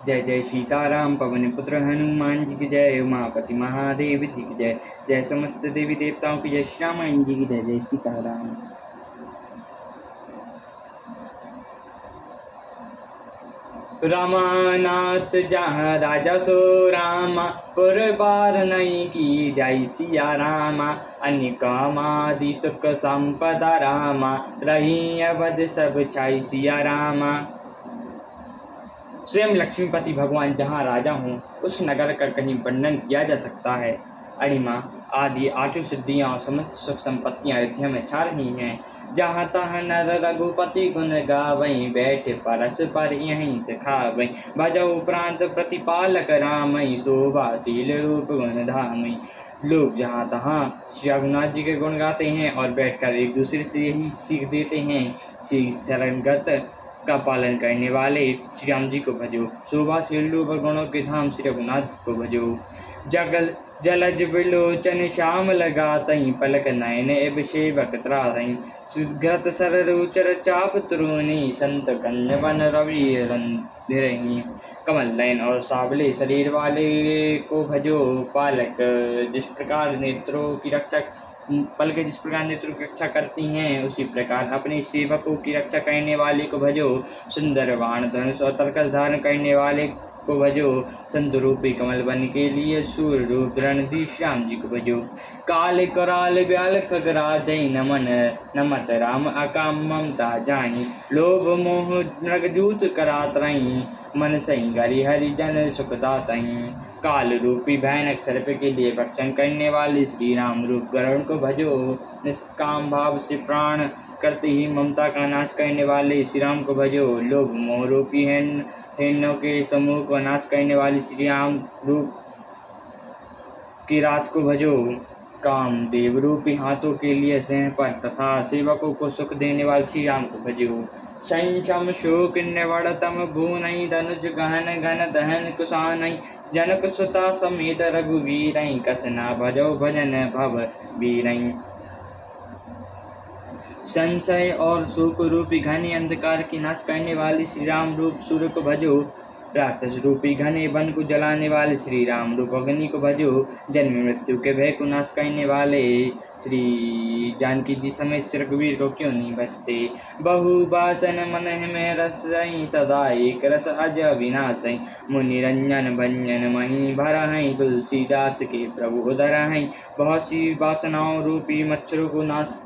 जय जय सीताराम पवन पुत्र हनुमान जी की जय। उमापति महादेव जी की जय। जय समस्त देवी देवताओं की जय। श्री रामायण जी की जय। जय सीताराम। रामानाथ जहाँ राजा सो रामा, पुरबार नहीं की जाई सिया रामा। अन्य कामादि सुख संपदा रामा, रही अवध सब छाई सिया रामा। स्वयं लक्ष्मीपति भगवान जहाँ राजा हों, उस नगर का कहीं वर्णन किया जा सकता है। अणिमा आदि आठों सिद्धियाँ और समस्त सुख संपत्तियाँ अयोध्या में छा रही हैं। जहाँ तहाँ नर रघुपति गुण गावई, बैठे परस पर यहीं से खावई। भजौ उपरांत प्रतिपालक रामई, शोभाशील रूप गुण धामई। लोग जहाँ तहाँ श्री रघुनाथ जी के गुण गाते हैं और बैठकर एक दूसरे से यही सीख देते हैं। श्री शरणगत का पालन करने वाले श्री राम जी को भजो, शोभाशील रूप गुणों के धाम श्री रघुनाथ को भजो। जगल जलज विलोचन श्याम लगातई, पलक नयन एब सेवक त्रातई। सुघ्रत सर रुचर चाप तरुणी, संत कन्य वन रवि रंधिरही। कमल नयन और सावले शरीर वाले को भजो, पालक जिस प्रकार नेत्रों की रक्षा पलकें जिस प्रकार नेत्रों की रक्षा करती हैं, उसी प्रकार अपने सेवकों की रक्षा करने वाले को भजो। सुंदर बाण धनुष और तरकस धारण करने वाले को भजो। संत रूपी कमल बन के लिए सूर्य रूप रणधीश राम जी को भजो। काल कराल ब्याल खगराजय, नमन नमत राम अकाम ममता जाई। लोभ मोह नृगजूत करात रही, मन सही गरी हरिजन सुखदातई। काल रूपी भयानक सर्प के लिए भक्षण करने वाले श्री राम रूप गरुड़ को भजो। निष्काम भाव से प्राण करते ही ममता का नाश करने वाले श्री राम को भजो। लोभ मोह रूपी हिरणों के समूह को नाश करने वाले श्री राम रूप की रात को भजो। काम देव रूपी हाथों के लिए सिंह पर तथा सेवकों को सुख देने वाले श्री राम को भजो। संशम शोक निवड़तम भूनई, धनुज गहन घन दहन कुशानई। जनक सुता समेत रघुवीरई, कसना भजो भजन भव वीरई। संशय और शोक रूपी घने अंधकार की नाश करने वाले श्री राम रूप सूर्य को भजो। राक्षस रूपी घने वन को जलाने वाले श्री राम रूप अग्नि को भजो। जन्म मृत्यु के भय को नाश करने वाले श्री जानकी जी समेत श्री रघुवीर को क्यों नहीं भजते। बहुबासन मन में रसई, सदा एक रस अज अविनाशई। मुनि रंजन भंजन मही भरहई, तुलसीदास के प्रभु उदरहई। बहुत सी वासनाओं रूपी मच्छरों को नाश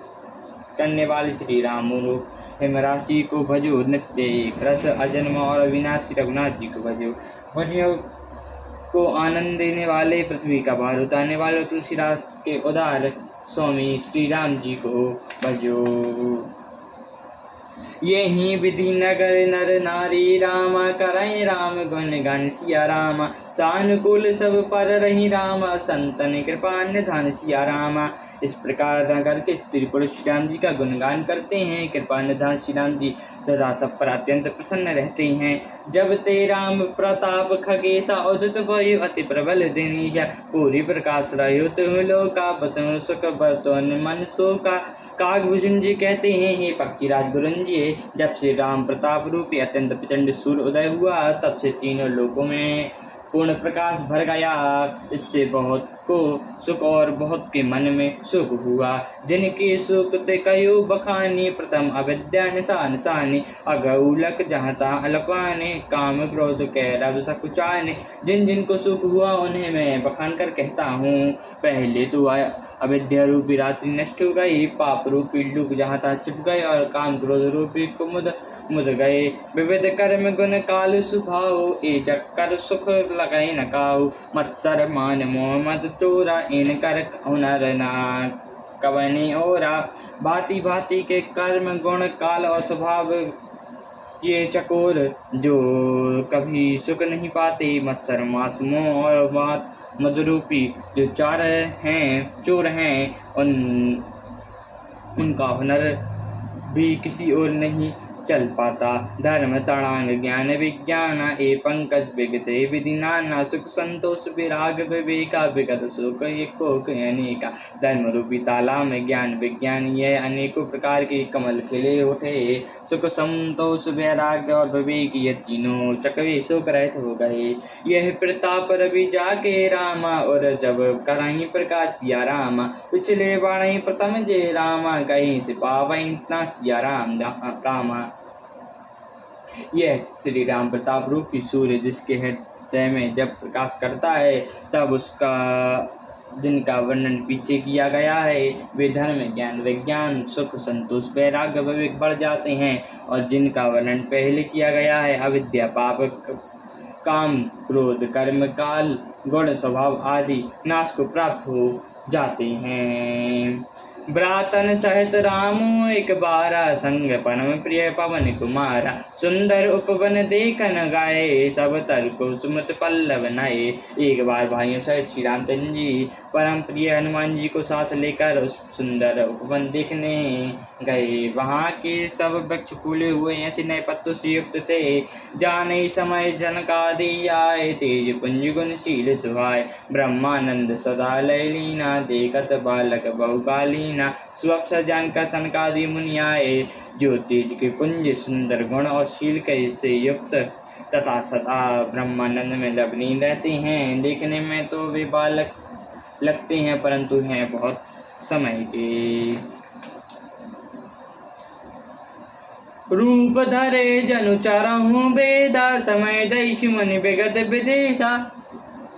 करने वाले श्री राम रूप हिमराशि को भजो। नित्य एक रस अजन्म और अविनाशी रघुनाथ जी को भजो। मुनियों को आनंद देने वाले, पृथ्वी का भार उतारने वाले तुलसीदास के उदार स्वामी श्री राम जी को भजो। यही विधि नगर नर नारी, रामा करई राम गुण गान सिया रामा। सानुकूल सब पर रही रामा, संतन कृपा निधान सिया रामा। इस प्रकार नगर के स्त्री पुरुष श्री राम जी का गुणगान करते हैं। कृपा निधान श्री राम जी सदा सब पर अत्यंत प्रसन्न रहते हैं। जब ते राम प्रताप खगेशा, उदित भयो अति प्रबल दिनेशा। पूरी प्रकाश रहो तुम लोका, बसु सुख बर्तन मन शोका। कागभूषण जी कहते हैं, हे पक्षीराज गुरुंजी, जब से राम प्रताप रूपी अत्यंत प्रचंड सूर्य उदय हुआ, तब से तीनों लोकों में पूर्ण प्रकाश भर गया। इससे बहुत को सुख और बहुत के मन में सुख हुआ। जिनके सुख ते कयो बखानी, प्रथम अविद्या निशान सानी। अगौलक जहाँ तहाँ अलकवाने, काम क्रोध कैरव सकुचाने। जिन जिनको सुख हुआ उन्हें मैं बखान कर कहता हूँ। पहले तो अविद्या रूपी रात्रि नष्ट हो गई, पाप रूपी लुक जहाँ तहाँ छिप गए और काम क्रोध रूपी कुमुद मुद गए। विविध कर्म गुण काल सुभाओ, ए चक्कर सुख लगाई न काऊ। मत्सर मान मोह मद चोरा, इन कर हुनर ना कवनी ओरा। भांति भांति के कर्म गुण काल और स्वभाव ये चकोर, जो कभी सुख नहीं पाते। मत्सर मास मोह और बात मधुरूपी जो चोर हैं, उनका हुनर भी किसी और नहीं चल पाता। धर्म तड़ांग ज्ञान विज्ञान ए पंकज बिग से विधि नाना सुख संतोष विराग विवेका विगत सुख एको अनेका। धर्म रूपी ताला में ज्ञान विज्ञान यह अनेकों प्रकार के कमल खिले उठे। सुख संतोष वैराग्य और विवेक ये तीनों चकवे सुख रहित हो गए। यह प्रताप रवि जाके रामा और जब करही प्रकाश सिया रामा। पिछले बाणी प्रथम जय रामा कहीं से पावई इतना सिया राम रामा। यह श्री राम प्रताप रूपी सूर्य जिसके हृदय में जब प्रकाश करता है तब उसका जिनका वर्णन पीछे किया गया है वे धर्म ज्ञान विज्ञान सुख संतोष वैराग्य विवेक बढ़ जाते हैं। और जिनका वर्णन पहले किया गया है अविद्या पाप काम क्रोध कर्म काल गुण स्वभाव आदि नाश को प्राप्त हो जाते हैं। ब्रातन सहित रामो एक बारा संग परम प्रिय पवन कुमारा। सुंदर उपवन देखन गाए सब तरको सुमत पल्लव नए। एक बार भाइयों सहित श्री रामचंद्र जी परम प्रिय हनुमान जी को साथ लेकर उस सुंदर उपवन देखने गए। वहाँ के सब वृक्ष फूले हुए ऐसे नए पत्तों से युक्त थे। जाने समय जनकादि आए तेज पुंज गुणशील सुहाय। ब्रह्मानंद सदा लयलीना देखत बालक बहुकालीना। सुअवसर जानकर सनकादि मुनि आए जो तेज के पुंज सुंदर गुण और शील से युक्त तथा सदा ब्रह्मानंद में लवलीन रहते हैं। देखने में तो वे बालक लगते हैं परंतु हैं बहुत समय के। रूप धरे जनु चारहु वेदा समय दैश मुनि विगत विदेशा।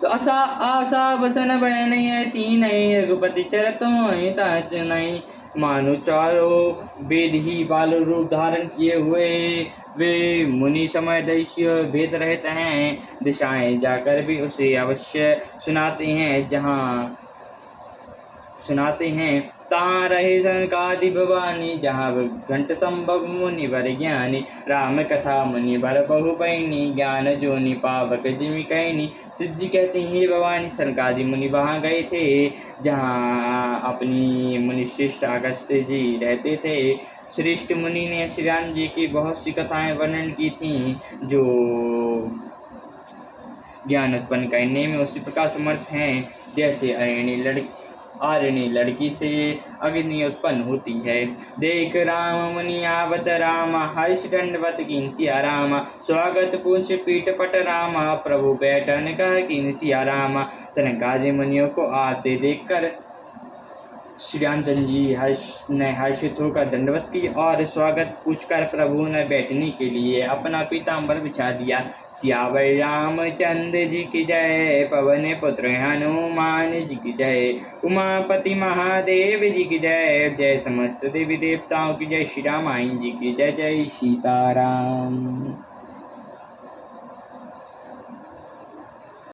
आशा वसन बयन तीन रघुपति चरतों ताच नहीं। मानो चारों वेद ही बाल रूप धारण किए हुए वे मुनि समय दैश्य भेद रहते हैं। दिशाएं जाकर भी उसे अवश्य सुनाते हैं जहाँ सुनाते हैं तहाँ रहे सनकादि भवानी। जहाँ घंट संभव मुनि वर ज्ञानी। राम कथा मुनि वर बहु पैनी ज्ञान जो निपावक जिमि कहनी। सिद्ध जी कहते हैं भवानी सनकादि मुनि वहाँ गए थे जहाँ अपनी मुनि श्रेष्ठ अगस्त्य जी रहते थे। श्रेष्ठ मुनि ने श्री राम जी की बहुत सी कथाएं वर्णन की थीं जो ज्ञान उत्पन्न करने में उसी प्रकार समर्थ हैं जैसे आरणी लड़की से अग्नि उत्पन्न होती है। देख राम मुनि आवत रामा हर्ष दंडवत कीन सिया रामा। स्वागत पूछ पीठ पट रामा प्रभु बैठन कह कीन सिया रामा। सनकादि मुनियों को आते देखकर श्री रामचंद्र जी ने हर्षित होकर दंडवत की और स्वागत पूछकर प्रभु ने बैठने के लिए अपना पीताम्बर बिछा दिया। सियावर रामचंद्र जी की जय। पवन पुत्र हनुमान जी की जय। उमापति महादेव जी की जय। जय समस्त देवी देवताओं की जय। श्री रामायण जी की जय। जय सीताराम।